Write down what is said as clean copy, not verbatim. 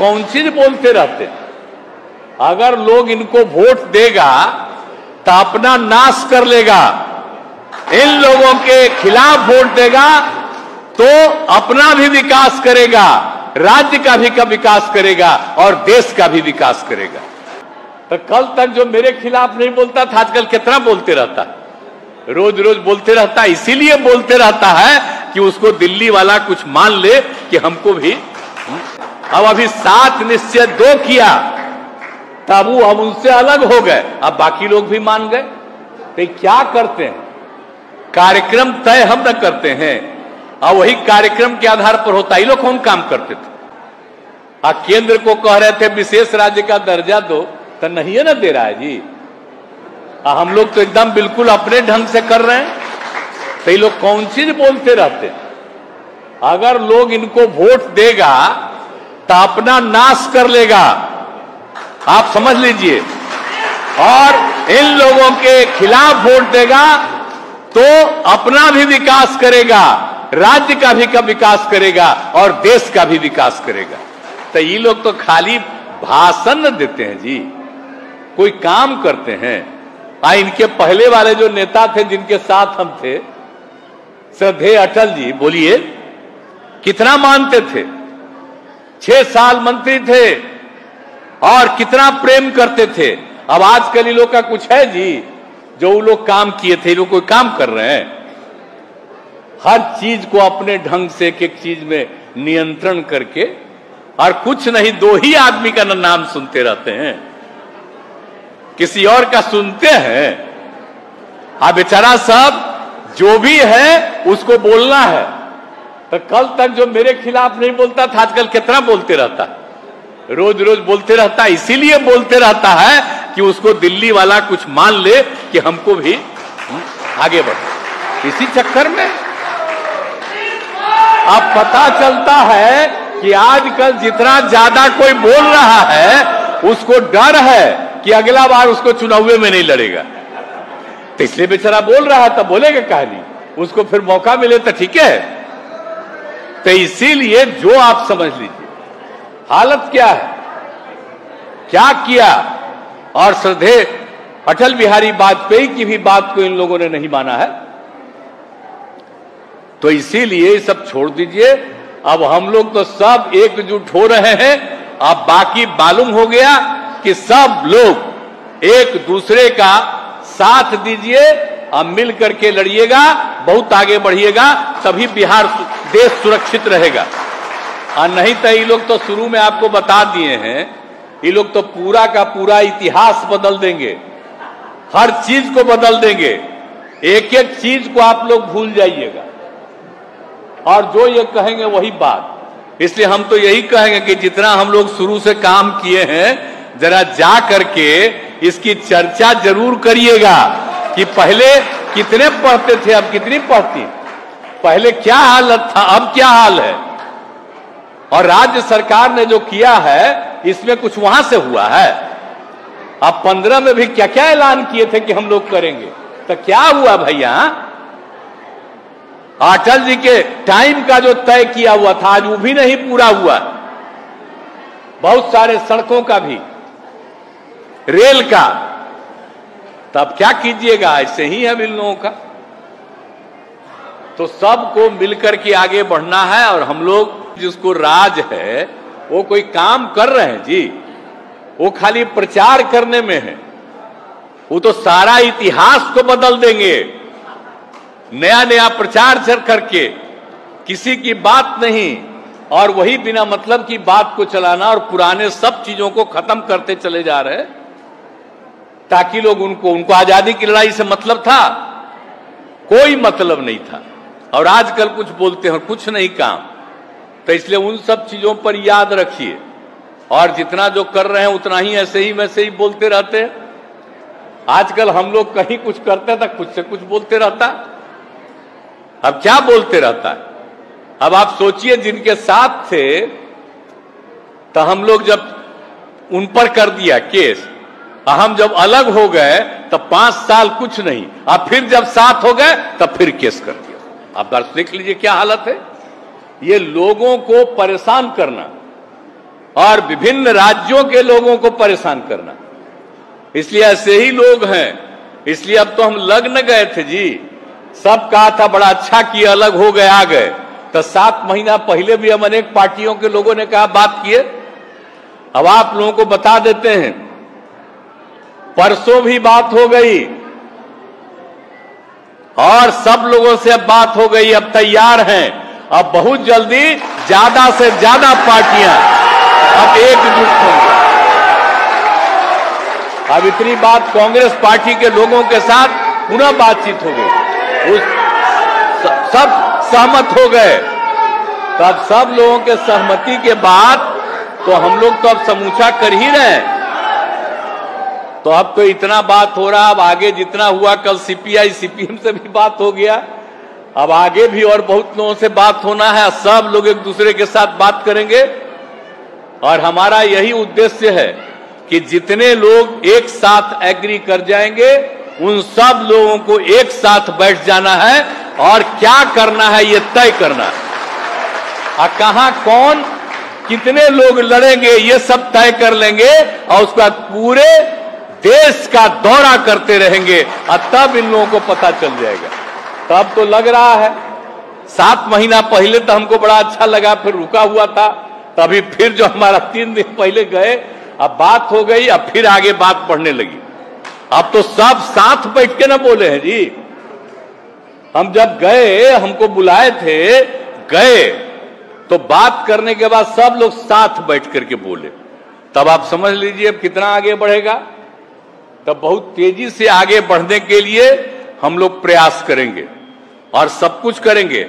कौन चीज बोलते रहते हैं। अगर लोग इनको वोट देगा तो अपना नाश कर लेगा, इन लोगों के खिलाफ वोट देगा तो अपना भी विकास करेगा, राज्य का भी विकास करेगा और देश का भी विकास करेगा। तो कल तक जो मेरे खिलाफ नहीं बोलता था, आजकल कितना बोलते रहता है, रोज रोज बोलते रहता है। इसीलिए बोलते रहता है कि उसको दिल्ली वाला कुछ मान ले कि हमको भी। अब अभी 7 निश्चय 2 किया, तब वो हम उनसे अलग हो गए, अब बाकी लोग भी मान गए। तो क्या करते हैं, कार्यक्रम तय हम न करते हैं और वही कार्यक्रम के आधार पर होता है। ये लोग कौन काम करते थे, केंद्र को कह रहे थे विशेष राज्य का दर्जा दो, तो नहीं है ना दे रहा है जी। हम लोग तो एकदम बिल्कुल अपने ढंग से कर रहे हैं। तो ये लोग कौन चीज बोलते रहते हैं। अगर लोग इनको वोट देगा तो अपना नाश कर लेगा, आप समझ लीजिए, और इन लोगों के खिलाफ वोट देगा तो अपना भी विकास करेगा, राज्य का भी विकास करेगा और देश का भी विकास करेगा। तो ये लोग तो खाली भाषण देते हैं जी, कोई काम करते हैं। इनके पहले वाले जो नेता थे जिनके साथ हम थे, श्रद्धेय अटल जी, बोलिए कितना मानते थे, 6 साल मंत्री थे और कितना प्रेम करते थे। अब आजकल ये लोग का कुछ है जी, जो वो लोग काम किए थे, लोग कोई काम कर रहे हैं। हर चीज को अपने ढंग से एक चीज में नियंत्रण करके, और कुछ नहीं, 2 ही आदमी का नाम सुनते रहते हैं, किसी और का सुनते हैं। अब बेचारा सब जो भी है उसको बोलना है। तो कल तक जो मेरे खिलाफ नहीं बोलता था, आजकल कितना बोलते रहता है, रोज रोज बोलते रहता है। इसीलिए बोलते रहता है कि उसको दिल्ली वाला कुछ मान ले कि हमको भी आगे बढ़े। इसी चक्कर में अब पता चलता है कि आजकल जितना ज्यादा कोई बोल रहा है, उसको डर है कि अगला बार उसको चुनाव में नहीं लड़ेगा। तो इसलिए बेचारा बोल रहा है, तो बोलेगा कहानी, उसको फिर मौका मिले तो ठीक है। तो इसीलिए जो आप समझ लीजिए हालत क्या है, क्या किया। और श्रद्धेय अटल बिहारी वाजपेयी की भी बात को इन लोगों ने नहीं माना है। तो इसीलिए सब छोड़ दीजिए। अब हम लोग तो सब एकजुट हो रहे हैं। अब बाकी मालूम हो गया कि सब लोग एक दूसरे का साथ दीजिए, अब मिल करके लड़िएगा, बहुत आगे बढ़िएगा, तभी बिहार देश सुरक्षित रहेगा। और नहीं तो ये लोग तो शुरू में आपको बता दिए हैं, ये लोग तो पूरा का पूरा इतिहास बदल देंगे, हर चीज को बदल देंगे, एक एक चीज को आप लोग भूल जाइएगा और जो ये कहेंगे वही बात। इसलिए हम तो यही कहेंगे कि जितना हम लोग शुरू से काम किए हैं, जरा जा करके इसकी चर्चा जरूर करिएगा कि पहले कितने पढ़ते थे, अब कितनी पढ़ती, पहले क्या हालत था, अब क्या हाल है। और राज्य सरकार ने जो किया है इसमें कुछ वहां से हुआ है। अब 15 में भी क्या क्या ऐलान किए थे कि हम लोग करेंगे, तो क्या हुआ भैया। अटल जी के टाइम का जो तय किया हुआ था आज वो भी नहीं पूरा हुआ। बहुत सारे सड़कों का भी, रेल का, तब क्या कीजिएगा, ऐसे ही है इन लोगों का। तो सबको मिलकर के आगे बढ़ना है। और हम लोग जिसको राज है वो कोई काम कर रहे हैं जी, वो खाली प्रचार करने में है। वो तो सारा इतिहास को बदल देंगे, नया नया प्रचार करके, किसी की बात नहीं, और वही बिना मतलब की बात को चलाना और पुराने सब चीजों को खत्म करते चले जा रहे, ताकि लोग उनको आजादी की लड़ाई से मतलब था, कोई मतलब नहीं था। और आजकल कुछ बोलते हैं, कुछ नहीं काम। तो इसलिए उन सब चीजों पर याद रखिए, और जितना जो कर रहे हैं उतना ही ऐसे ही वैसे ही बोलते रहते हैं। आजकल हम लोग कहीं कुछ करते तो कुछ से कुछ बोलते रहता, अब क्या बोलते रहता है। अब आप सोचिए, जिनके साथ थे तो हम लोग जब उन पर कर दिया केस, हम जब अलग हो गए तो 5 साल कुछ नहीं, अब फिर जब साथ हो गए तब फिर केस कर दिया। अब बस देख लीजिए क्या हालत है। ये लोगों को परेशान करना, और विभिन्न राज्यों के लोगों को परेशान करना। इसलिए ऐसे ही लोग हैं। इसलिए अब तो हम लग न गए थे जी, सब कहा था बड़ा अच्छा किया, अलग हो गए, आ गए। तो 7 महीना पहले भी हम अनेक पार्टियों के लोगों ने कहा बात किए। अब आप लोगों को बता देते हैं, परसों भी बात हो गई और सब लोगों से अब बात हो गई, अब तैयार हैं। अब बहुत जल्दी ज्यादा से ज्यादा पार्टियां अब एकजुट होंगी। अब इतनी बात कांग्रेस पार्टी के लोगों के साथ पुनः बातचीत हो गई, सब सहमत हो गए। तो अब सब लोगों के सहमति के बाद तो हम लोग तो अब समूचा कर ही रहे हैं। तो अब तो इतना बात हो रहा, अब आगे जितना हुआ, कल सीपीआई सीपीएम से भी बात हो गया, अब आगे भी और बहुत लोगों से बात होना है। सब लोग एक दूसरे के साथ बात करेंगे और हमारा यही उद्देश्य है कि जितने लोग एक साथ एग्री कर जाएंगे उन सब लोगों को एक साथ बैठ जाना है और क्या करना है ये तय करना है। और कहां कौन कितने लोग लड़ेंगे ये सब तय कर लेंगे और उसका पूरे देश का दौरा करते रहेंगे और तब इन लोगों को पता चल जाएगा। तब तो लग रहा है 7 महीना पहले तो हमको बड़ा अच्छा लगा, फिर रुका हुआ था, तभी फिर जो हमारा 3 दिन पहले गए, अब बात हो गई, अब फिर आगे बात बढ़ने लगी। अब तो सब साथ बैठ के ना बोले हैं जी। हम जब गए, हमको बुलाए थे, गए तो बात करने के बाद सब लोग साथ बैठ करके बोले। तब आप समझ लीजिए अब कितना आगे बढ़ेगा। तब बहुत तेजी से आगे बढ़ने के लिए हम लोग प्रयास करेंगे और सब कुछ करेंगे।